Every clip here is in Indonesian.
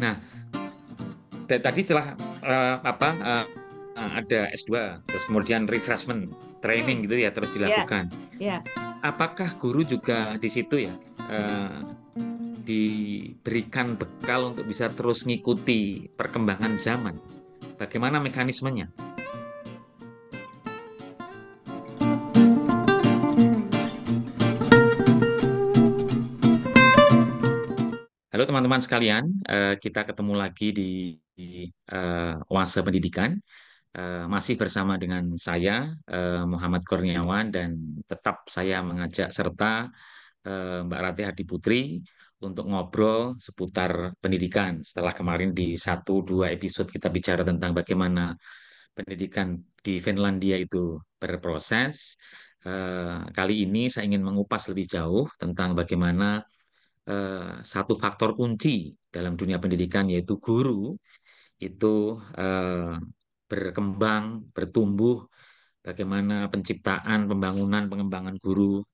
Nah, tadi setelah ada S2, terus kemudian refreshment Hmm, training gitu ya terus ya, dilakukan. ya. Apakah guru juga di situ ya diberikan bekal untuk bisa terus ngikuti perkembangan zaman? Bagaimana mekanismenya? Halo teman-teman sekalian, kita ketemu lagi di Oase Pendidikan. Masih bersama dengan saya, Muhammad Kurniawan, dan tetap saya mengajak serta Mbak Ratih Hadi Putri untuk ngobrol seputar pendidikan. Setelah kemarin di 1-2 episode kita bicara tentang bagaimana pendidikan di Finlandia itu berproses. Kali ini saya ingin mengupas lebih jauh tentang bagaimana satu faktor kunci dalam dunia pendidikan yaitu guru itu berkembang, bertumbuh, bagaimana penciptaan, pembangunan, pengembangan guru,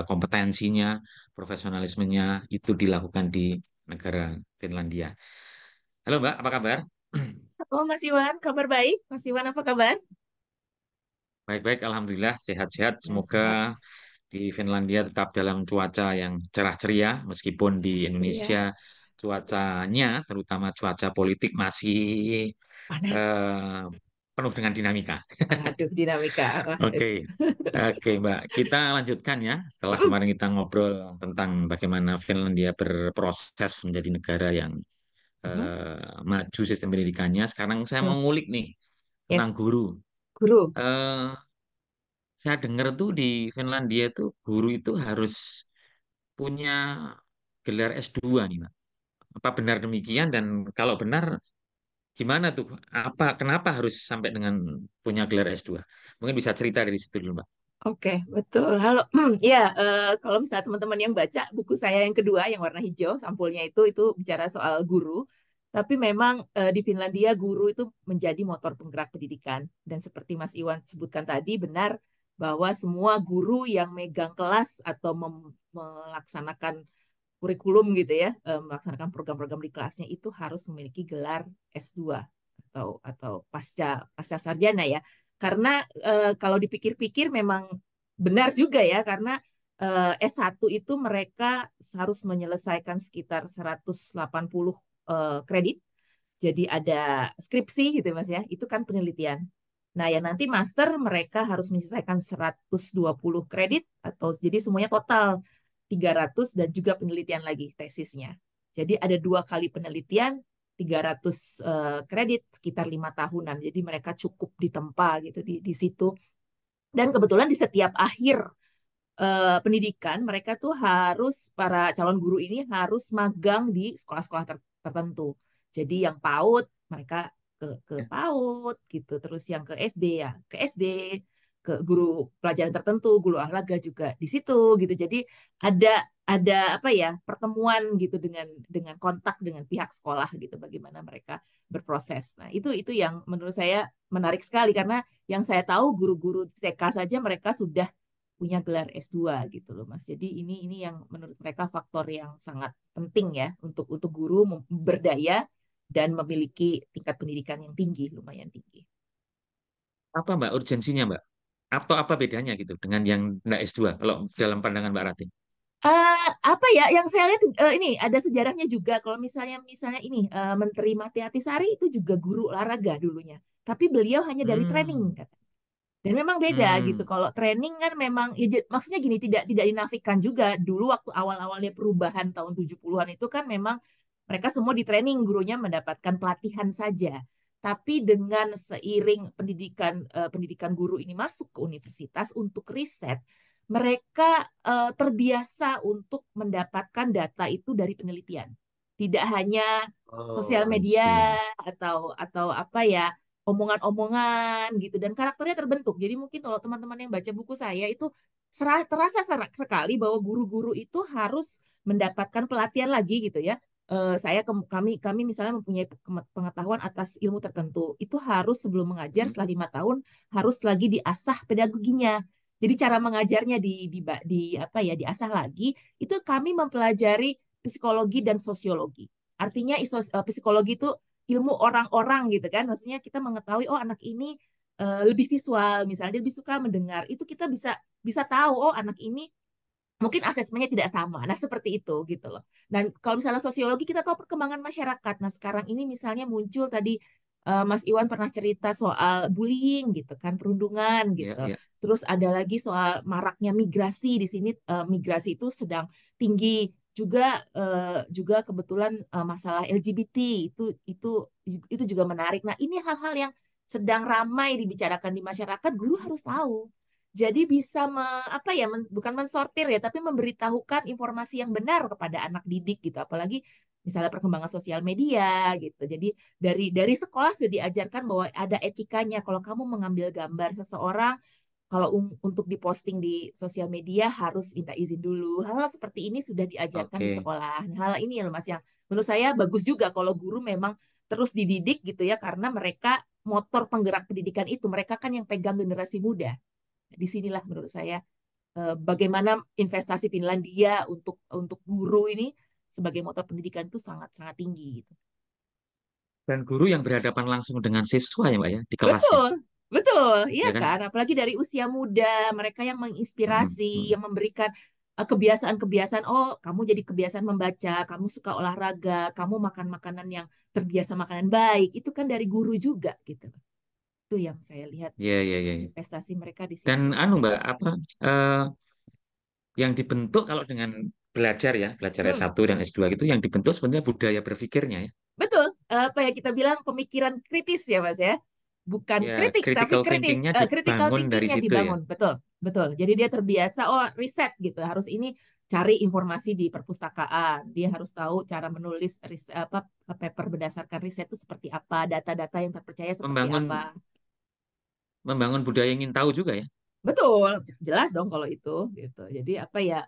kompetensinya, profesionalismenya itu dilakukan di negara Finlandia. Halo Mbak, apa kabar? Oh, Mas Iwan, kabar baik? Mas Iwan, apa kabar? Baik-baik, Alhamdulillah, sehat-sehat. Ya, Semoga sehat. di Finlandia tetap dalam cuaca yang cerah ceria, meskipun di Cerah Indonesia ceria. cuacanya, terutama cuaca politik, masih Panas. eh, penuh dengan dinamika. Aduh, dinamika. Wah, Oke, yes. oke Mbak. Kita lanjutkan ya. Setelah kemarin kita ngobrol tentang bagaimana Finlandia berproses menjadi negara yang Mhm. maju sistem pendidikannya. Sekarang saya mau Ya, ngulik nih tentang yes. guru. Guru. Eh, saya dengar tuh di Finlandia tuh guru itu harus punya gelar S2 nih, Mbak. Apa benar demikian? Dan kalau benar, gimana tuh? Kenapa harus sampai dengan punya gelar S2? Mungkin bisa cerita dari situ dulu, Mbak. Oke, betul. Halo. Ya, kalau misalnya teman-teman yang baca buku saya yang kedua yang warna hijau, sampulnya itu bicara soal guru. Tapi memang di Finlandia guru itu menjadi motor penggerak pendidikan. Dan seperti Mas Iwan sebutkan tadi, benar bahwa semua guru yang megang kelas atau melaksanakan kurikulum gitu ya, melaksanakan program-program di kelasnya itu harus memiliki gelar S2 atau pasca pasca sarjana ya. Karena kalau dipikir-pikir memang benar juga ya karena S1 itu mereka harus menyelesaikan sekitar 180 kredit. Jadi ada skripsi gitu Mas ya, itu kan penelitian. Nah, ya nanti master mereka harus menyelesaikan 120 kredit atau jadi semuanya total 300 dan juga penelitian lagi tesisnya. Jadi ada 2 kali penelitian 300 kredit sekitar 5 tahunan. Jadi mereka cukup ditempa gitu di situ. Dan kebetulan di setiap akhir pendidikan mereka tuh harus para calon guru ini harus magang di sekolah-sekolah tertentu. Jadi yang PAUD mereka ke PAUD gitu, terus yang ke SD ya ke SD, ke guru pelajaran tertentu, guru olahraga juga di situ gitu. Jadi ada ada apa ya pertemuan gitu dengan kontak dengan pihak sekolah gitu bagaimana mereka berproses. Nah, itu yang menurut saya menarik sekali karena yang saya tahu guru-guru TK saja mereka sudah punya gelar S2 gitu loh Mas. Jadi ini yang menurut mereka faktor yang sangat penting ya untuk guru berdaya dan memiliki tingkat pendidikan yang tinggi, lumayan tinggi. Apa Mbak urgensinya Mbak? Atau apa bedanya gitu dengan yang enggak S2 kalau dalam pandangan Mbak Ratih? Apa ya yang saya lihat ini ada sejarahnya juga kalau misalnya ini Menteri Mati Hatisari itu juga guru olahraga dulunya. Tapi beliau hanya dari training Hmm, kata. Dan memang beda gitu. hmm, Kalau training kan memang ya, maksudnya gini tidak dinafikan juga dulu waktu awal-awalnya perubahan tahun 70-an itu kan memang mereka semua di training gurunya mendapatkan pelatihan saja. Tapi dengan seiring pendidikan guru ini masuk ke universitas untuk riset, mereka terbiasa untuk mendapatkan data itu dari penelitian. Tidak hanya sosial oh, I media see. atau apa ya omongan-omongan gitu dan karakternya terbentuk. Jadi mungkin kalau teman-teman yang baca buku saya itu terasa sekali bahwa guru-guru itu harus mendapatkan pelatihan lagi gitu ya. Kami misalnya mempunyai pengetahuan atas ilmu tertentu itu harus sebelum mengajar Hmm. setelah 5 tahun harus lagi diasah pedagoginya. Jadi cara mengajarnya di apa ya diasah lagi itu kami mempelajari psikologi dan sosiologi. Artinya psikologi itu ilmu orang-orang gitu kan. Maksudnya kita mengetahui oh anak ini lebih visual, misalnya dia lebih suka mendengar. Itu kita bisa bisa tahu oh anak ini mungkin asesmennya tidak sama. Nah, seperti itu gitu loh. Dan kalau misalnya sosiologi kita tahu perkembangan masyarakat. Nah, sekarang ini misalnya muncul tadi Mas Iwan pernah cerita soal bullying gitu kan, perundungan Ya, gitu. ya. Terus ada lagi soal maraknya migrasi di sini migrasi itu sedang tinggi juga kebetulan masalah LGBT itu juga menarik. Nah, ini hal-hal yang sedang ramai dibicarakan di masyarakat, guru harus tahu. Jadi bisa apa ya bukan mensortir ya, tapi memberitahukan informasi yang benar kepada anak didik gitu. Apalagi misalnya perkembangan sosial media gitu. Jadi dari sekolah sudah diajarkan bahwa ada etikanya. Kalau kamu mengambil gambar seseorang, kalau untuk diposting di sosial media harus minta izin dulu. Hal-hal seperti ini sudah diajarkan di Oke. sekolah. Hal ini ya Mas yang menurut saya bagus juga kalau guru memang terus dididik gitu ya, karena mereka motor penggerak pendidikan itu mereka kan yang pegang generasi muda. Disinilah menurut saya bagaimana investasi Finlandia untuk guru ini sebagai motor pendidikan itu sangat sangat tinggi gitu. Dan guru yang berhadapan langsung dengan siswa ya, Mbak ya, di kelas ya. Betul, betul, iya Ya kan? kan? Apalagi dari usia muda, mereka yang Mm, menginspirasi, mm. yang memberikan kebiasaan-kebiasaan. Oh, kamu jadi kebiasaan membaca, kamu suka olahraga, kamu makan makanan yang terbiasa makanan baik. Itu kan dari guru juga gitu. Itu yang saya lihat Ya, ya, ya, ya. investasi mereka di Dan situ. anu Mbak, apa eh, yang dibentuk kalau dengan belajar ya, belajar Hmm. S1 dan S2 itu yang dibentuk sebenarnya budaya berpikirnya ya. Betul, apa ya kita bilang pemikiran kritis ya Mas ya. Bukan Ya, kritik tapi critical kritis, thinkingnya critical dibangun dari thinkingnya situ ya. dibangun, betul, betul. Jadi dia terbiasa oh riset gitu, harus ini cari informasi di perpustakaan. Dia harus tahu cara menulis apa paper berdasarkan riset itu seperti apa, data-data yang terpercaya seperti apa. Membangun membangun budaya ingin tahu juga ya. Betul, jelas dong kalau itu gitu. Jadi apa ya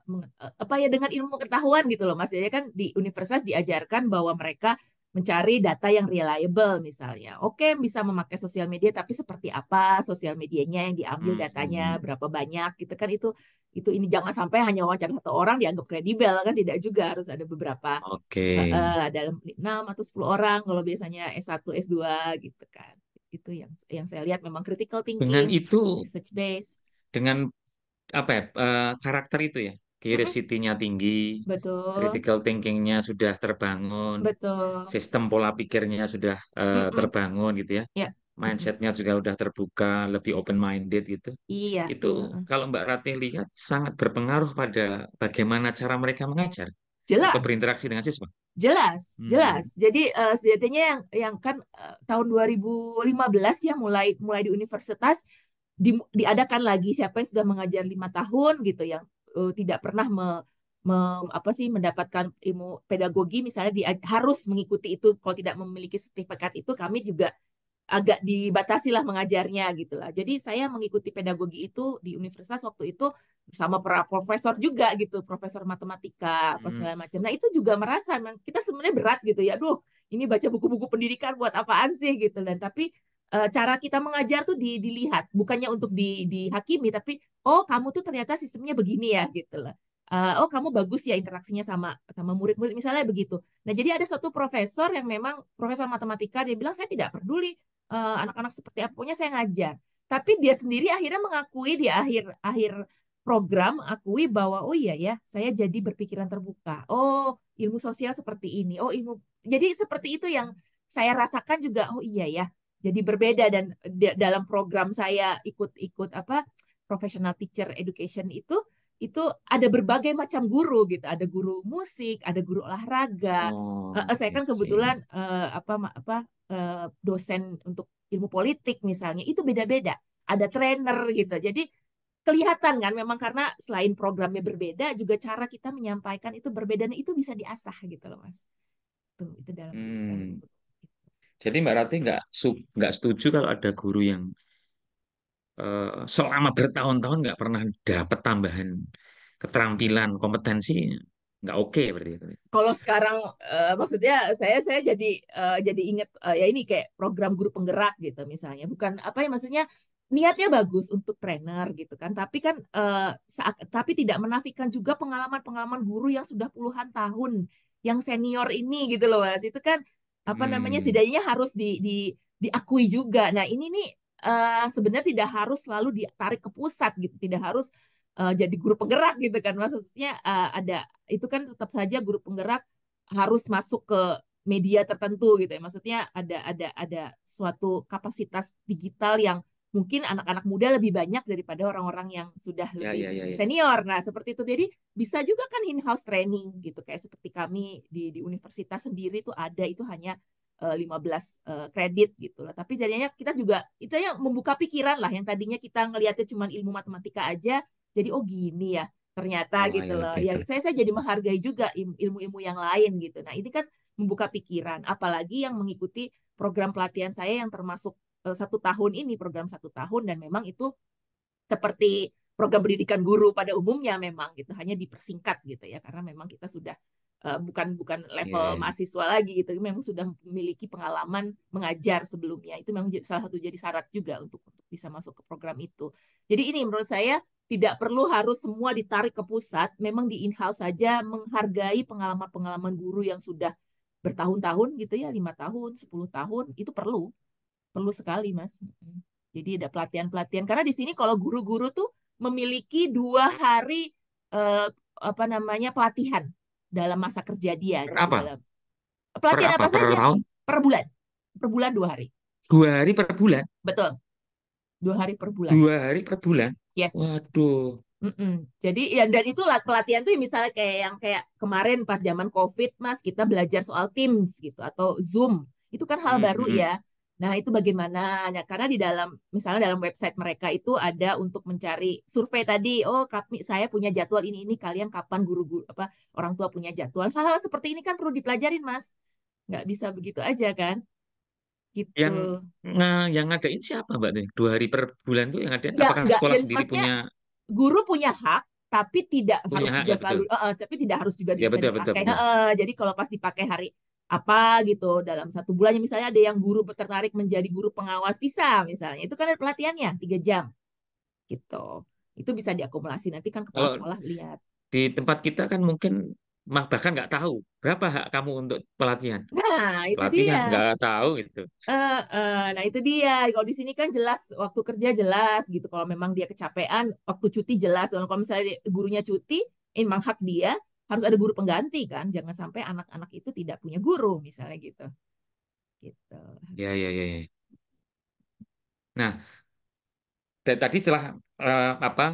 dengan ilmu pengetahuan gitu loh Mas. Jadi kan di universitas diajarkan bahwa mereka mencari data yang reliable misalnya. Oke, bisa memakai sosial media tapi seperti apa sosial medianya yang diambil Hmm, hmm, datanya, hmm. berapa banyak gitu kan itu ini jangan sampai hanya wawancara satu orang dianggap kredibel kan tidak juga harus ada beberapa Oke. dalam 6 atau 10 orang kalau biasanya S1 S2 gitu kan. Itu yang saya lihat memang critical Dengan thinking, itu, research based. dengan apa ya, karakter itu ya, Mm-mm. curiosity-nya tinggi, Betul, critical thinking-nya sudah terbangun, betul. sistem pola pikirnya sudah Mm-mm. terbangun gitu ya, Ya, mm-mm. mindset-nya juga udah terbuka, lebih open-minded gitu. Iya. Itu Heeh. kalau Mbak Ratih lihat sangat berpengaruh pada bagaimana cara mereka mengajar atau Jelas, berinteraksi dengan siswa. jelas, Hmm. jelas. Jadi sejatinya yang kan tahun 2015 ya mulai mulai di universitas diadakan lagi siapa yang sudah mengajar 5 tahun gitu yang tidak pernah apa sih mendapatkan ilmu pedagogi misalnya harus mengikuti itu kalau tidak memiliki sertifikat itu kami juga agak dibatasi lah mengajarnya gitu lah. Jadi saya mengikuti pedagogi itu di universitas waktu itu bersama para profesor juga gitu, profesor matematika apa Hmm. segala macam. Nah itu juga merasa memang kita sebenarnya berat gitu ya. Aduh, ini baca buku-buku pendidikan buat apaan sih gitu dan tapi cara kita mengajar tuh dilihat bukannya untuk dihakimi tapi oh kamu tuh ternyata sistemnya begini ya gitu lah. Oh kamu bagus ya interaksinya sama sama murid-murid misalnya begitu. Nah jadi ada satu profesor yang memang profesor matematika dia bilang saya tidak peduli anak-anak seperti apa, pokoknya saya ngajar. Tapi dia sendiri akhirnya mengakui di akhir akhir program, akui bahwa oh iya ya, saya jadi berpikiran terbuka. Oh, ilmu sosial seperti ini. Oh, jadi seperti itu yang saya rasakan juga. Oh iya ya, jadi berbeda dan dalam program saya ikut-ikut apa professional teacher education itu ada berbagai macam guru gitu. Ada guru musik, ada guru olahraga. Oh, Saya I kan kebetulan see. dosen untuk ilmu politik misalnya itu beda-beda. Ada trainer gitu. Jadi kelihatan kan memang karena selain programnya berbeda juga cara kita menyampaikan itu berbeda dan itu bisa diasah gitu loh Mas. Tuh, itu dalam pendidikan Hmm. guru. Jadi Mbak Ratih nggak setuju kalau ada guru yang selama bertahun-tahun nggak pernah dapat tambahan keterampilan, kompetensi, nggak oke berarti itu. Kalau sekarang maksudnya saya jadi ingat ya ini kayak program guru penggerak gitu misalnya. Bukan apa ya maksudnya niatnya bagus untuk trainer gitu kan. Tapi kan tapi tidak menafikan juga pengalaman-pengalaman guru yang sudah puluhan tahun yang senior ini gitu loh Mas. Itu kan apa namanya Hmm. setidaknya harus diakui juga. Nah, ini nih sebenarnya tidak harus selalu ditarik ke pusat gitu, tidak harus jadi guru penggerak gitu kan. Maksudnya ada itu kan tetap saja guru penggerak harus masuk ke media tertentu gitu ya. Maksudnya ada suatu kapasitas digital yang mungkin anak-anak muda lebih banyak daripada orang-orang yang sudah Ya, lebih ya, ya, ya. senior. Nah, seperti itu. Jadi bisa juga kan in-house training gitu kayak seperti kami di universitas sendiri itu ada itu hanya 15 kredit gitu lah. Tapi jadinya kita juga itu yang membuka pikiran lah yang tadinya kita ngelihatnya cuma ilmu matematika aja. Jadi oh gini ya ternyata Oh, gitu ya loh. lebih Ya ter. saya jadi menghargai juga ilmu-ilmu yang lain gitu. Nah, ini kan membuka pikiran apalagi yang mengikuti program pelatihan saya yang termasuk 1 tahun ini program 1 tahun dan memang itu seperti program pendidikan guru pada umumnya memang gitu hanya dipersingkat gitu ya karena memang kita sudah bukan bukan Ya, level ya, ya. mahasiswa lagi gitu memang sudah memiliki pengalaman mengajar sebelumnya itu memang salah satu jadi syarat juga untuk bisa masuk ke program itu jadi ini menurut saya tidak perlu harus semua ditarik ke pusat memang di in-house saja menghargai pengalaman-pengalaman guru yang sudah bertahun-tahun gitu ya 5 tahun 10 tahun itu perlu sekali Mas. Jadi ada pelatihan-pelatihan karena di sini kalau guru-guru tuh memiliki 2 hari eh, apa namanya pelatihan dalam masa kerja dia Per gitu apa? dalam Per pelatihan apa? apa Per saja tahun? per bulan 2 hari. 2 hari per bulan? Betul, 2 hari per bulan. 2 hari per bulan? Yes. Waduh. Mm-mm. Jadi ya dan itu pelatihan tuh misalnya kayak yang kayak kemarin pas zaman COVID Mas kita belajar soal Teams gitu atau Zoom. Itu kan hal Hmm, baru hmm. ya. Nah, itu bagaimana? Nah, karena di dalam misalnya dalam website mereka itu ada untuk mencari survei tadi, oh kami saya punya jadwal ini kalian kapan guru-guru apa orang tua punya jadwal. Hal-hal seperti ini kan perlu dipelajarin, Mas. Nggak bisa begitu aja kan? Yang Gitu. yang ngadain siapa Mbak tuh? 2 hari per bulan tuh yang ngadain? Ya, Apakah nggak sekolah jadi sendiri maksudnya punya guru punya hak tapi tidak punya harus hak juga ya selalu betul? tapi tidak harus juga Ya bisa betul betul dipakai. betul. Jadi kalau pas dipakai hari apa gitu dalam 1 bulannya misalnya ada yang guru tertarik menjadi guru pengawas bisa misalnya itu kan ada pelatihannya 3 jam gitu itu bisa diakumulasi nanti kan kepala Kalau sekolah lihat di tempat kita kan mungkin bahkan nggak tahu berapa hak kamu untuk pelatihan. nah itu Pelatihan dia nggak tahu gitu. nah itu dia kalau di sini kan jelas waktu kerja jelas gitu kalau memang dia kecapean waktu cuti jelas dan kalau misalnya gurunya cuti memang hak dia harus ada guru pengganti kan jangan sampai anak-anak itu tidak punya guru misalnya gitu gitu Ya, ya, ya, ya. Nah, tadi setelah apa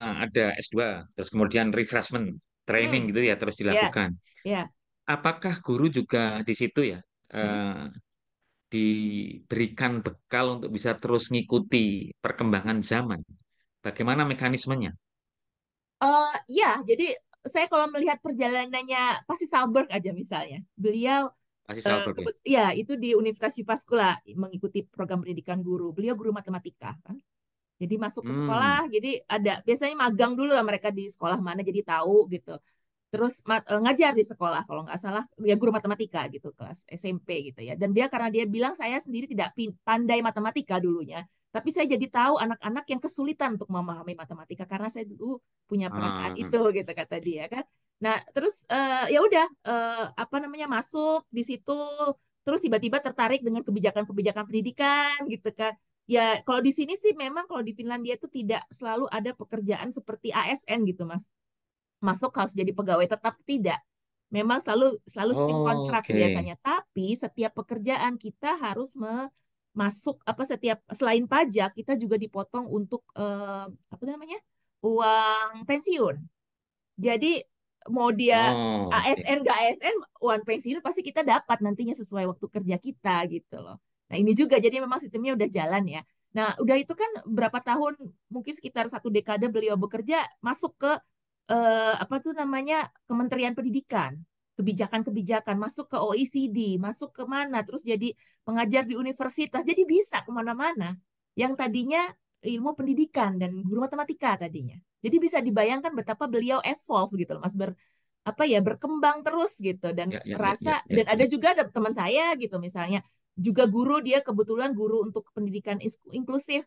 ada S2, terus kemudian refreshment training hmm gitu ya terus ya dilakukan. ya Apakah guru juga di situ ya hmm. diberikan bekal untuk bisa terus ngikuti perkembangan zaman? Bagaimana mekanismenya? Ya jadi saya kalau melihat perjalanannya pasti Salberg aja misalnya beliau Pasti Salberg ya. ya itu di Universitas Sipaskula mengikuti program pendidikan guru beliau guru matematika kan. Jadi masuk ke Hmm. sekolah, jadi ada biasanya magang dulu lah mereka di sekolah mana jadi tahu gitu. Terus ngajar di sekolah kalau nggak salah ya guru matematika gitu kelas SMP gitu ya. Dan dia karena dia bilang saya sendiri tidak pandai matematika dulunya, tapi saya jadi tahu anak-anak yang kesulitan untuk memahami matematika karena saya dulu punya perasaan Ah, itu gitu kata dia kan. Nah, terus ya udah apa namanya masuk di situ terus tiba-tiba tertarik dengan kebijakan-kebijakan pendidikan gitu kan. Ya, kalau di sini sih memang kalau di Finlandia itu tidak selalu ada pekerjaan seperti ASN gitu, Mas. Masuk harus jadi pegawai tetap tidak. Memang selalu selalu sim oh, kontrak oke. biasanya, tapi setiap pekerjaan kita harus masuk apa setiap selain pajak kita juga dipotong untuk apa namanya? Uang pensiun. Jadi mau dia Oh, oke. ASN gak ASN uang pensiun pasti kita dapat nantinya sesuai waktu kerja kita gitu loh. Nah ini juga jadi memang sistemnya udah jalan ya. Nah udah itu kan berapa tahun mungkin sekitar 1 dekade beliau bekerja masuk ke apa tuh namanya Kementerian Pendidikan kebijakan-kebijakan masuk ke OECD masuk ke mana terus jadi pengajar di universitas jadi bisa kemana-mana yang tadinya ilmu pendidikan dan guru matematika tadinya jadi bisa dibayangkan betapa beliau evolve gitu loh Mas apa ya berkembang terus gitu dan Ya, ya, ya, ya, rasa ya, dan ada ya. juga ada teman saya gitu misalnya juga guru dia kebetulan guru untuk pendidikan inklusif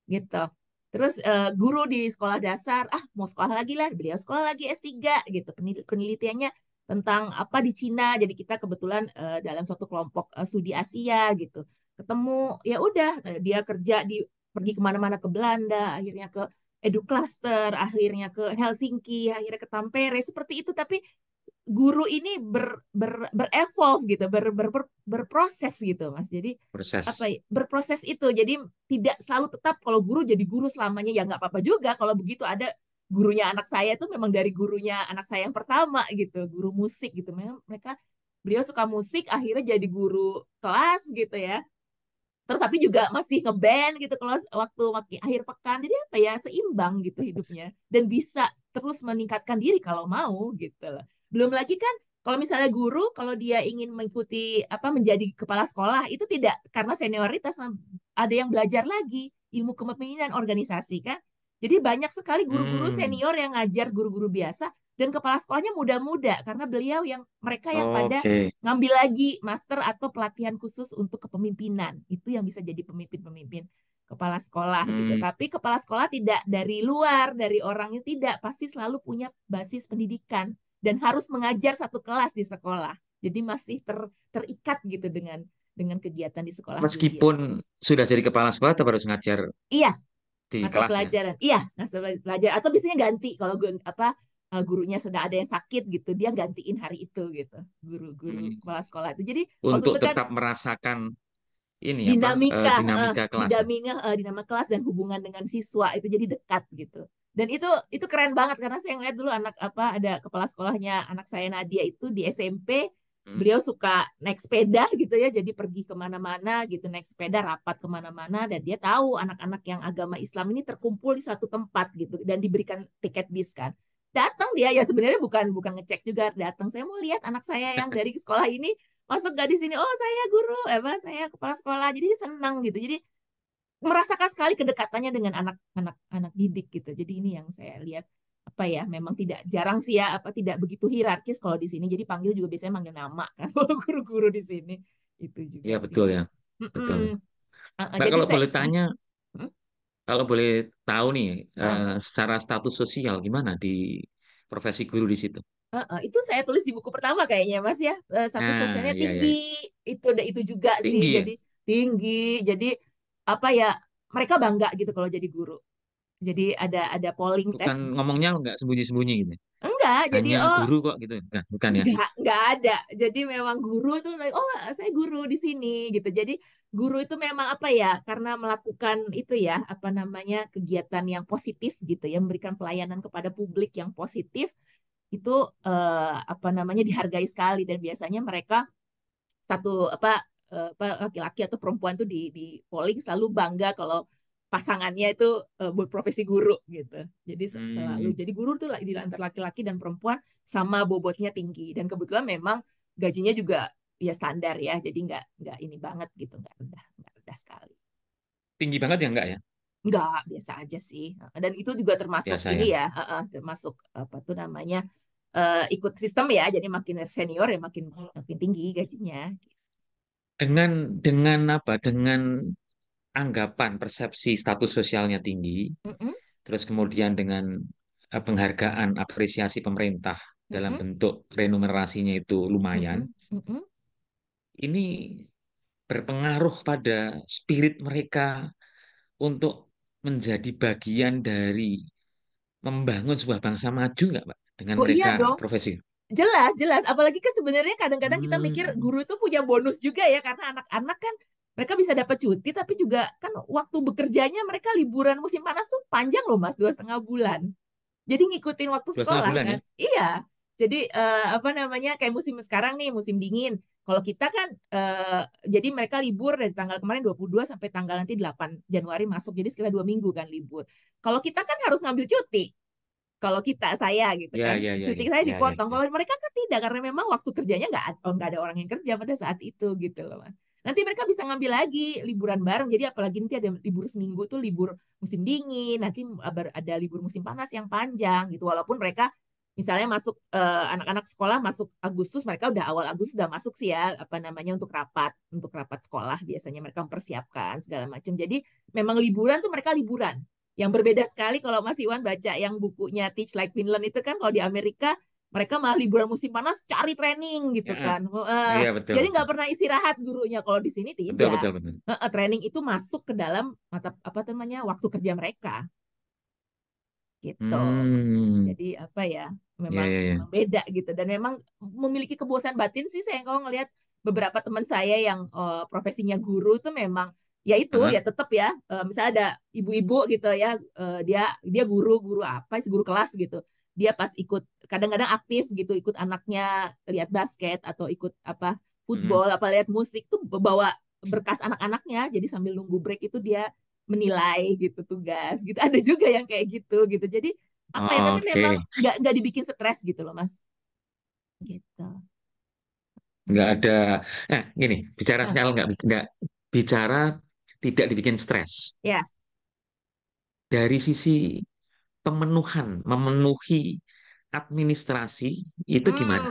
gitu. Terus guru di sekolah dasar, ah mau sekolah lagi lah, beliau sekolah lagi S3 gitu. Penelitiannya tentang apa di Cina. Jadi kita kebetulan dalam suatu kelompok studi Asia gitu. Ketemu ya udah dia kerja di pergi kemana-mana ke Belanda, akhirnya ke Educluster, akhirnya ke Helsinki, akhirnya ke Tampere seperti itu. Tapi guru ini berevolve gitu, berproses gitu, Mas. Jadi apa Proses. ya, berproses itu. Jadi tidak selalu tetap kalau guru jadi guru selamanya ya nggak apa-apa juga kalau begitu ada gurunya anak saya itu memang dari gurunya anak saya yang pertama gitu, guru musik gitu. Memang mereka beliau suka musik akhirnya jadi guru kelas gitu ya. Terus tapi juga masih ngeband gitu kalau waktu akhir pekan. Jadi apa ya seimbang gitu hidupnya dan bisa terus meningkatkan diri kalau mau gitu loh. Belum lagi kan kalau misalnya guru kalau dia ingin mengikuti apa menjadi kepala sekolah itu tidak karena senioritas ada yang belajar lagi ilmu kepemimpinan organisasi kan. Jadi banyak sekali guru-guru Hmm, senior yang ngajar guru-guru biasa dan kepala sekolahnya muda-muda karena beliau yang mereka yang pada oke. ngambil lagi master atau pelatihan khusus untuk kepemimpinan. Itu yang bisa jadi pemimpin-pemimpin kepala sekolah gitu. Hmm, Tapi kepala sekolah tidak dari luar, dari orangnya tidak, pasti selalu punya basis pendidikan dan harus mengajar satu kelas di sekolah. Jadi masih terikat gitu dengan kegiatan di sekolah juga. meskipun sudah jadi kepala sekolah, tetap harus ngajar Iya, di mata kelas ya. pelajaran. Iya, mata pelajaran atau biasanya ganti kalau apa gurunya sedang ada yang sakit gitu, dia gantiin hari itu gitu. Guru-guru Hmm, kepala sekolah itu. Jadi waktu untuk itu kan tetap merasakan ini apa dinamika kelas ya. dinamika kelas dan hubungan dengan siswa itu jadi dekat gitu. Dan itu keren banget karena saya ngeliat dulu anak apa ada kepala sekolahnya anak saya Nadia itu di SMP Hmm, beliau suka naik sepeda gitu ya jadi pergi kemana-mana gitu naik sepeda rapat kemana-mana dan dia tahu anak-anak yang agama Islam ini terkumpul di satu tempat gitu dan diberikan tiket bis kan datang dia ya sebenarnya bukan bukan ngecek juga datang saya mau lihat anak saya yang dari sekolah ini masuk gak di sini oh saya guru apa saya kepala sekolah jadi dia senang gitu jadi merasakan sekali kedekatannya dengan anak-anak anak didik gitu jadi ini yang saya lihat apa ya memang tidak jarang sih ya apa tidak begitu hierarkis kalau di sini jadi panggil juga biasanya manggil nama kan kalau guru-guru di sini itu juga ya sih betul mas. ya, betul. Mm-mm. Mbak Jadi kalau saya boleh tanya, mm, kalau boleh tahu nih, uh, secara status sosial gimana di profesi guru di situ? itu saya tulis di buku pertama kayaknya Mas ya. Status Nah, sosialnya iya tinggi. ya, Itu juga sih. tinggi ya. Jadi tinggi. Jadi apa ya? Mereka bangga gitu kalau jadi guru. Jadi ada polling Bukan test. ngomongnya nggak sembunyi-sembunyi gitu. Enggak, jadi Hanya oh guru kok gitu. Bukan ya. enggak ada. Jadi memang guru tuh oh saya guru di sini gitu. Jadi guru itu memang apa ya? Karena melakukan itu ya, apa namanya? Kegiatan yang positif gitu ya, memberikan pelayanan kepada publik yang positif itu apa namanya dihargai sekali dan biasanya mereka satu apa laki-laki atau perempuan tuh di polling selalu bangga kalau pasangannya itu berprofesi guru gitu. Jadi selalu Hmm, jadi guru tuh di antara laki-laki dan perempuan sama bobotnya tinggi dan kebetulan memang gajinya juga ya standar ya. Jadi nggak ini banget gitu, nggak rendah sekali. tinggi banget ya enggak ya? Nggak, biasa aja sih. Dan itu juga termasuk Biasa ini ya. ya, termasuk apa tuh namanya ikut sistem ya. Jadi makin senior ya makin makin tinggi gajinya. Dengan apa? Dengan anggapan persepsi status sosialnya tinggi, Mm-mm, terus kemudian dengan penghargaan apresiasi pemerintah dalam mm-mm, bentuk remunerasinya itu lumayan, mm-mm, mm-mm. ini berpengaruh pada spirit mereka untuk menjadi bagian dari membangun sebuah bangsa maju nggak, Pak? Dengan Oh iya mereka dong, profesi. jelas jelas. Apalagi kan sebenarnya kadang-kadang kita mikir Hmm, guru itu punya bonus juga ya karena anak-anak kan mereka bisa dapat cuti tapi juga kan waktu bekerjanya mereka liburan musim panas tuh panjang loh Mas 2,5 bulan. Jadi ngikutin waktu 2,5 sekolah bulan kan. ya. Iya. Jadi apa namanya kayak musim sekarang nih musim dingin. Kalau kita kan jadi mereka libur dari tanggal kemarin 22 sampai tanggal nanti 8 Januari masuk. Jadi sekitar 2 minggu kan libur. Kalau kita kan harus ngambil cuti. Kalau kita saya gitu Ya, kan ya, ya, cuti ya, saya ya, ya, dipotong. ya. Kalau mereka kan tidak karena memang waktu kerjanya nggak ada orang yang kerja pada saat itu gitu loh mas. Nanti mereka bisa ngambil lagi liburan bareng. Jadi apalagi nanti ada libur seminggu tuh libur musim dingin. Nanti ada libur musim panas yang panjang gitu. Walaupun mereka misalnya masuk anak-anak sekolah masuk Agustus mereka udah awal Agustus udah masuk sih ya apa namanya untuk rapat sekolah biasanya mereka mempersiapkan segala macam. Jadi memang liburan tuh mereka liburan yang berbeda sekali kalau Mas Iwan baca yang bukunya Teach Like Finland itu kan kalau di Amerika Mereka malah liburan musim panas cari training gitu Ya, kan. iya betul Jadi betul nggak pernah istirahat gurunya. Kalau di sini betul tidak. betul betul. Training itu masuk ke dalam mata apa namanya waktu kerja mereka gitu. Hmm, Jadi apa ya, ya memang ya memang ya. beda gitu dan memang memiliki kebosan batin sih saya kalau ngelihat beberapa teman saya yang profesinya guru itu memang ya itu ya Hah? tetap ya misalnya ada ibu-ibu gitu ya dia dia guru apa guru kelas gitu. Dia pas ikut kadang-kadang aktif gitu ikut anaknya lihat basket atau ikut apa Hmm. football apa lihat musik tuh bawa berkas anak-anaknya jadi sambil nunggu break itu dia menilai gitu tugas gitu ada juga yang kayak gitu jadi apa ya tapi memang Oke, nggak dibikin stres gitu loh mas gitu. nggak ada. Gini, bicara Nah, soal nggak bicara tidak dibikin stres. ya. Dari sisi memenuhi administrasi itu gimana?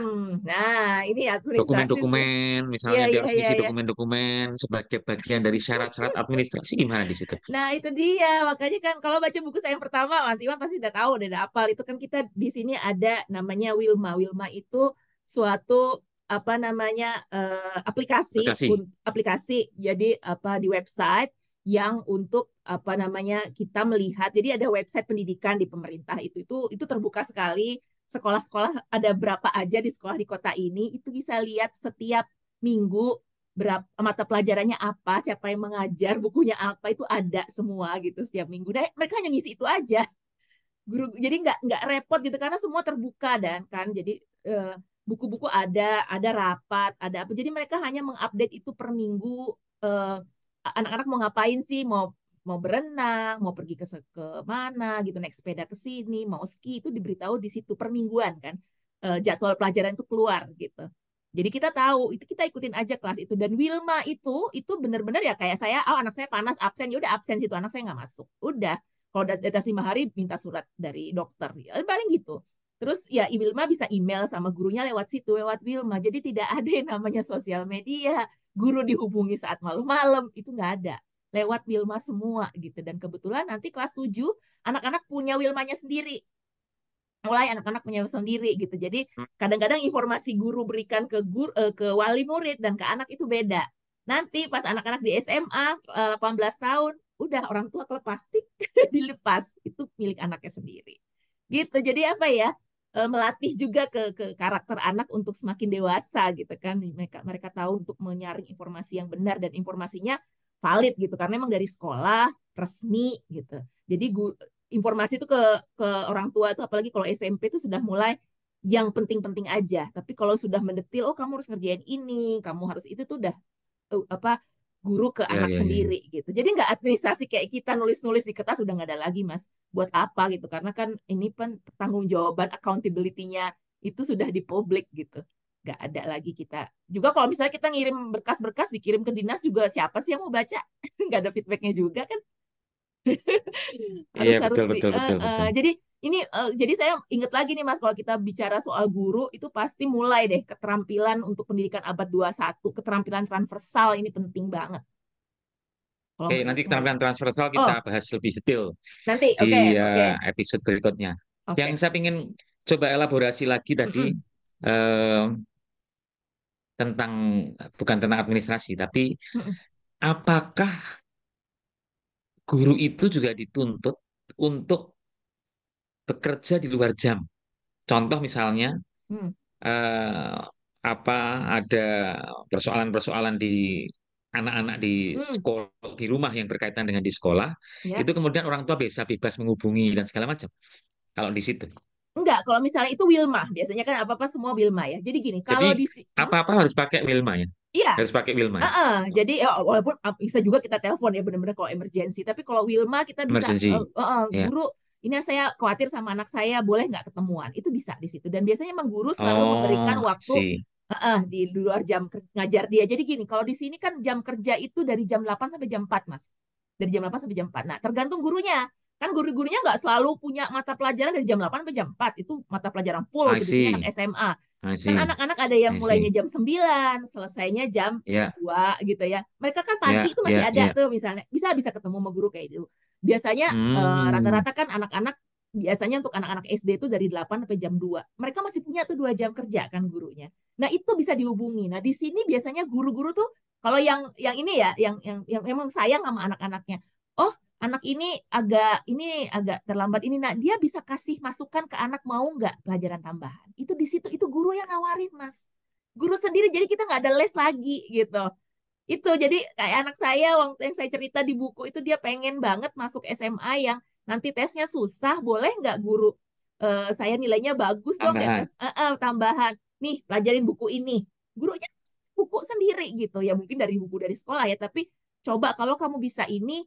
Nah ini administrasi sih. Dokumen-dokumen, Ya misalnya dia ya harus ya ngisi ya. dokumen-dokumen sebagai bagian dari syarat-syarat administrasi gimana di situ? Nah, itu dia. Makanya kan kalau baca buku saya yang pertama, Mas Iwan pasti udah tahu, udah hafal. Itu kan kita di sini ada namanya Wilma. Wilma itu suatu apa namanya aplikasi Aplikasi. aplikasi jadi apa di website yang untuk apa namanya kita melihat. Jadi ada website pendidikan di pemerintah itu terbuka sekali. Sekolah-sekolah ada berapa aja di sekolah di kota ini itu bisa lihat setiap minggu berapa mata pelajarannya apa, siapa yang mengajar, bukunya apa itu ada semua gitu setiap minggu. Nah, mereka hanya ngisi itu aja. Guru jadi nggak repot gitu karena semua terbuka dan kan jadi eh, buku-buku ada rapat, ada apa. Jadi mereka hanya mengupdate itu per minggu. eh, Anak-anak mau ngapain sih? Mau mau berenang, mau pergi ke mana gitu, naik sepeda ke sini, mau ski itu diberitahu di situ per mingguan kan. Jadwal pelajaran itu keluar gitu. Jadi kita tahu itu kita ikutin aja kelas itu dan Wilma itu benar-benar ya kayak saya oh anak saya panas absen ya udah absen situ anak saya nggak masuk udah kalau di atas 5 hari minta surat dari dokter ya paling gitu terus ya Wilma bisa email sama gurunya lewat situ lewat Wilma jadi tidak ada yang namanya sosial media guru dihubungi saat malam-malam itu nggak ada lewat Wilma semua gitu dan kebetulan nanti kelas 7 anak-anak punya Wilmanya sendiri mulai anak-anak punya sendiri gitu. Jadi kadang-kadang informasi guru berikan ke wali murid dan ke anak itu beda. Nanti pas anak-anak di SMA 18 tahun, udah orang tua kelepas tik dilepas itu milik anaknya sendiri. Gitu. Jadi apa ya? Melatih juga ke karakter anak untuk semakin dewasa gitu kan. Mereka mereka tahu untuk menyaring informasi yang benar dan informasinya valid gitu karena memang dari sekolah resmi gitu. Jadi informasi itu ke orang tua itu apalagi kalau SMP itu sudah mulai yang penting-penting aja. Tapi kalau sudah mendetil, oh kamu harus ngerjain ini, kamu harus itu tuh udah apa guru ke Ya, anak ya, ya, ya. sendiri gitu. Jadi nggak administrasi kayak kita nulis-nulis di kertas udah nggak ada lagi mas. Buat apa gitu? Karena kan ini kan tanggung jawaban accountability-nya itu sudah di publik gitu. Nggak ada lagi kita. Juga kalau misalnya kita ngirim berkas-berkas dikirim ke dinas juga siapa sih yang mau baca? Nggak ada feedbacknya juga kan Iya, harus harus betul, di betul, betul, betul. jadi ini jadi saya ingat lagi nih Mas kalau kita bicara soal guru itu pasti mulai deh keterampilan untuk pendidikan abad 21 keterampilan transversal ini penting banget kalau Oke, menurut nanti saya. keterampilan transversal Oh, kita bahas lebih detail nanti oke di oke episode berikutnya. Yang oke. saya ingin coba elaborasi lagi tadi Mm-mm, eh, tentang bukan tentang administrasi, tapi mm-mm, apakah guru itu juga dituntut untuk bekerja di luar jam? Contoh misalnya mm, eh, apa ada persoalan-persoalan di anak-anak di mm, sekolah di rumah yang berkaitan dengan di sekolah, ya. itu kemudian orang tua bisa bebas menghubungi dan segala macam. Kalau di situ. Enggak, kalau misalnya itu Wilma, biasanya kan apa-apa semua Wilma ya. Jadi gini, Jadi kalau di apa-apa harus pakai Wilma ya. iya. Harus pakai Wilma ya. Jadi ya, walaupun bisa juga kita telepon ya benar-benar kalau emergensi. Tapi kalau Wilma kita bisa Emergency. Ya. guru ini saya khawatir sama anak saya boleh nggak ketemuan? Itu bisa di situ. Dan biasanya emang guru selalu memberikan Oh, waktu sih. di luar jam ngajar dia. Jadi gini, kalau di sini kan jam kerja itu dari jam 8 sampai jam 4 Mas. Dari jam 8 sampai jam 4. Nah, tergantung gurunya. Kan guru-gurunya nggak selalu punya mata pelajaran dari jam 8 sampai jam 4. Itu mata pelajaran full I tuh biasanya anak see. SMA. I Kan see. anak-anak ada yang I mulainya see. jam 9 selesainya jam Ya, 2 gitu ya. Mereka kan pagi ya, itu masih ya, ada ya. tuh misalnya. Bisa bisa ketemu sama guru kayak itu. Biasanya Hmm. rata-rata kan anak-anak biasanya untuk anak-anak SD itu dari 8 sampai jam 2. Mereka masih punya tuh 2 jam kerja kan gurunya. Nah, itu bisa dihubungi. Nah, di sini biasanya guru-guru tuh kalau yang ini ya, yang memang sayang sama anak-anaknya. Oh, anak ini agak terlambat ini. Nah, dia bisa kasih masukan ke anak mau nggak pelajaran tambahan. Itu di situ itu guru yang nawarin, Mas. Guru sendiri jadi kita nggak ada les lagi gitu. Itu jadi kayak anak saya waktu yang saya cerita di buku itu dia pengen banget masuk SMA yang nanti tesnya susah, boleh nggak guru saya nilainya bagus dong di Tambahan. atas tambahan. Nih, pelajarin buku ini. Gurunya buku sendiri gitu. Ya mungkin dari buku dari sekolah ya, tapi coba kalau kamu bisa ini,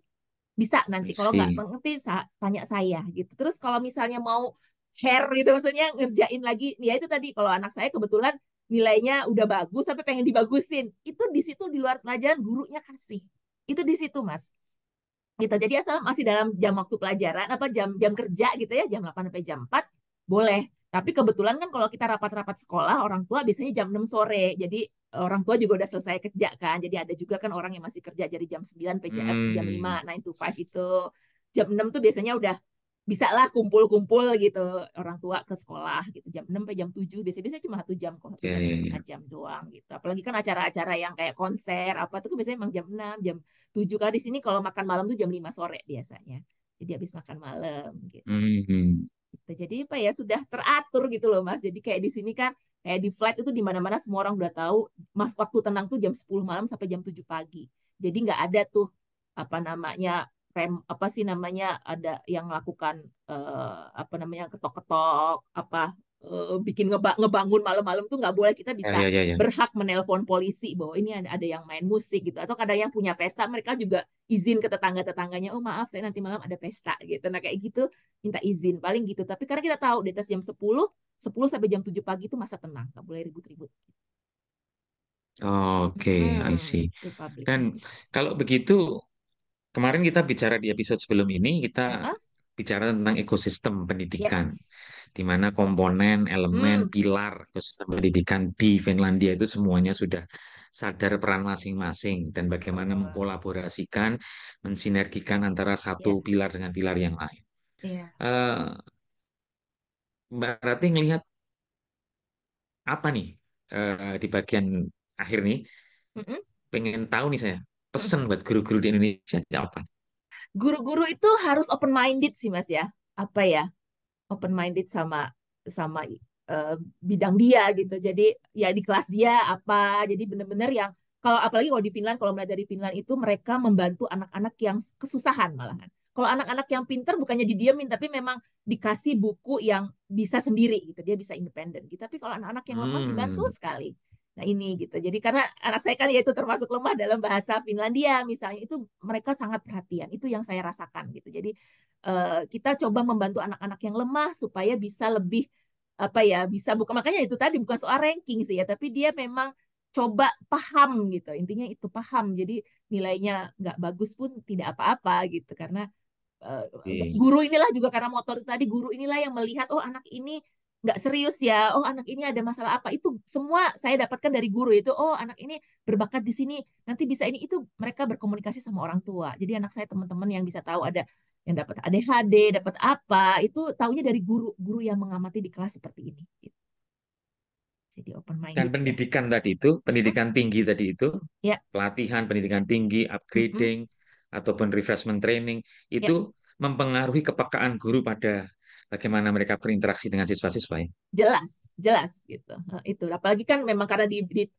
bisa nanti. I Kalau nggak see. mengerti, tanya saya gitu. Terus kalau misalnya mau hair gitu, maksudnya ngerjain lagi. Ya itu tadi, kalau anak saya kebetulan nilainya udah bagus, tapi pengen dibagusin. Itu di situ di luar pelajaran gurunya kasih. Itu di situ, Mas. Gitu. Jadi asal masih dalam jam waktu pelajaran, apa jam-jam kerja gitu ya, jam 8 sampai jam 4, boleh. Tapi kebetulan kan kalau kita rapat-rapat sekolah, orang tua biasanya jam 6 sore. Jadi orang tua juga udah selesai kerja kan. Jadi ada juga kan orang yang masih kerja dari jam 9 sampai jam 5, Hmm. 9 to 5 itu. Jam 6 tuh biasanya udah bisa lah kumpul-kumpul gitu orang tua ke sekolah gitu jam 6 sampai jam 7, biasanya cuma 1 jam kok, satu Ya, jam ya, setengah ya. jam doang gitu, apalagi kan acara-acara yang kayak konser apa tuh kan biasanya emang jam 6 jam 7. Kalau di sini kalau makan malam tuh jam 5 sore biasanya, jadi habis makan malam gitu. Hmm. Gitu. Jadi apa ya sudah teratur gitu loh Mas. Jadi kayak di sini kan kayak di flight itu di mana-mana semua orang udah tahu Mas waktu tenang tuh jam 10 malam sampai jam 7 pagi. Jadi nggak ada tuh apa namanya apa sih namanya ada yang melakukan apa namanya ketok-ketok apa bikin ngebangun malam-malam tuh nggak boleh, kita Ya, bisa ya, ya, ya. berhak menelpon polisi bahwa ini ada yang main musik gitu, atau kadang yang punya pesta mereka juga izin ke tetangga-tetangganya, oh maaf saya nanti malam ada pesta gitu, nah kayak gitu minta izin paling gitu. Tapi karena kita tahu di atas jam 10 sampai jam 7 pagi itu masa tenang, nggak boleh ribut-ribut. Oke, I see. Itu public Dan holiday. kalau begitu, kemarin kita bicara di episode sebelum ini, kita Uh-uh. bicara tentang ekosistem pendidikan, Yes. di mana komponen, elemen, Hmm, pilar ekosistem pendidikan di Finlandia itu semuanya sudah sadar peran masing-masing dan bagaimana betul. mengkolaborasikan, mensinergikan antara satu Ya, pilar dengan pilar yang lain. iya. Eh, Mbak Rati ngelihat apa nih di bagian akhir nih? Mm-mm. Pengen tahu nih saya Mm. pesan buat guru-guru di Indonesia apa? Guru-guru itu harus open minded sih Mas ya. Apa ya? Open minded sama sama bidang dia gitu. Jadi ya di kelas dia apa. Jadi benar-benar yang kalau apalagi kalau di Finland, kalau mulai dari Finland itu mereka membantu anak-anak yang kesusahan malahan. Kalau anak-anak yang pintar bukannya didiamin tapi memang dikasih buku yang bisa sendiri gitu. Dia bisa independen gitu. Tapi kalau anak-anak yang lemah dibantu Hmm, sekali. Nah ini gitu. Jadi karena anak saya kan ya itu termasuk lemah dalam bahasa Finlandia misalnya, itu mereka sangat perhatian. Itu yang saya rasakan gitu. Jadi kita coba membantu anak-anak yang lemah supaya bisa lebih apa ya, bisa bukan, makanya itu tadi bukan soal ranking sih ya, tapi dia memang coba paham gitu, intinya itu paham, jadi nilainya nggak bagus pun tidak apa-apa gitu, karena eh, oke. guru inilah juga karena motor itu tadi, guru inilah yang melihat oh anak ini nggak serius ya, oh anak ini ada masalah apa, itu semua saya dapatkan dari guru itu, oh anak ini berbakat di sini nanti bisa ini itu, mereka berkomunikasi sama orang tua, jadi anak saya teman-teman yang bisa tahu ada yang dapat ADHD dapat apa itu taunya dari guru-guru yang mengamati di kelas seperti ini gitu. Jadi open Dan minded ya. pendidikan tadi itu, Mm-mm. pendidikan tinggi tadi itu, Ya. pelatihan pendidikan tinggi, Mm-mm. upgrading, ataupun refreshment training, Ya, itu mempengaruhi kepekaan guru pada bagaimana mereka berinteraksi dengan siswa-siswa ya. jelas, jelas gitu. Itu apalagi kan memang karena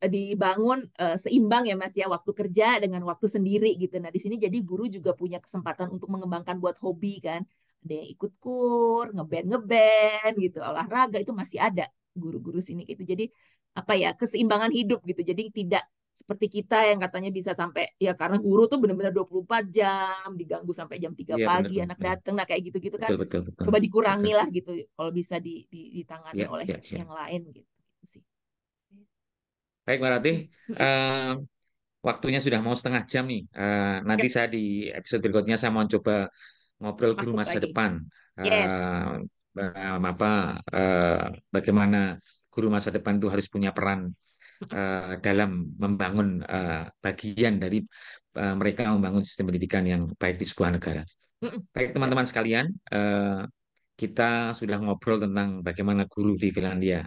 dibangun seimbang ya Mas ya, waktu kerja dengan waktu sendiri gitu. Nah, di sini jadi guru juga punya kesempatan untuk mengembangkan buat hobi kan. Ada yang ikut kur, ngeband gitu, olahraga itu masih ada guru-guru sini gitu. Jadi apa ya, keseimbangan hidup gitu. Jadi tidak seperti kita yang katanya bisa sampai ya, karena guru tuh benar-benar 24 jam diganggu sampai jam 3 Iya benar pagi anak benar. datang, nah kayak gitu-gitu kan Betul betul betul. coba dikurangi Betul. lah gitu kalau bisa ditangani Ya, oleh ya, ya. yang lain gitu sih. Baik, Mbak Ratih. Eh, Waktunya sudah mau setengah jam nih. Nanti Yep, saya di episode berikutnya saya mau coba ngobrol guru masuk masa lagi. depan. Yes. Apa bagaimana guru masa depan itu harus punya peran dalam membangun bagian dari mereka membangun sistem pendidikan yang baik di sebuah negara. Baik Yep. teman-teman sekalian, kita sudah ngobrol tentang bagaimana guru di Finlandia.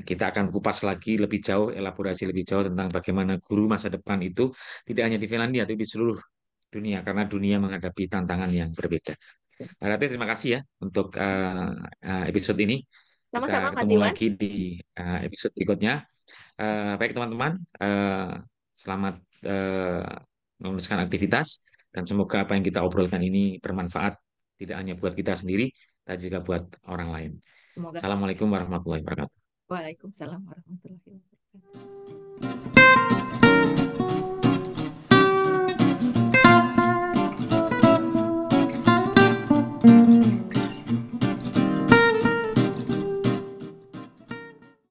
Kita akan kupas lagi lebih jauh, elaborasi lebih jauh tentang bagaimana guru masa depan itu tidak hanya di Finlandia, tapi di seluruh dunia, karena dunia menghadapi tantangan yang berbeda. Rati, terima kasih ya untuk episode ini. Kita Sama-sama Mas ketemu Iwan. lagi di episode berikutnya. Baik teman-teman, selamat meneruskan aktivitas dan semoga apa yang kita obrolkan ini bermanfaat tidak hanya buat kita sendiri, tapi juga buat orang lain. Semoga. Assalamualaikum warahmatullahi wabarakatuh. Waalaikumsalam warahmatullahi wabarakatuh.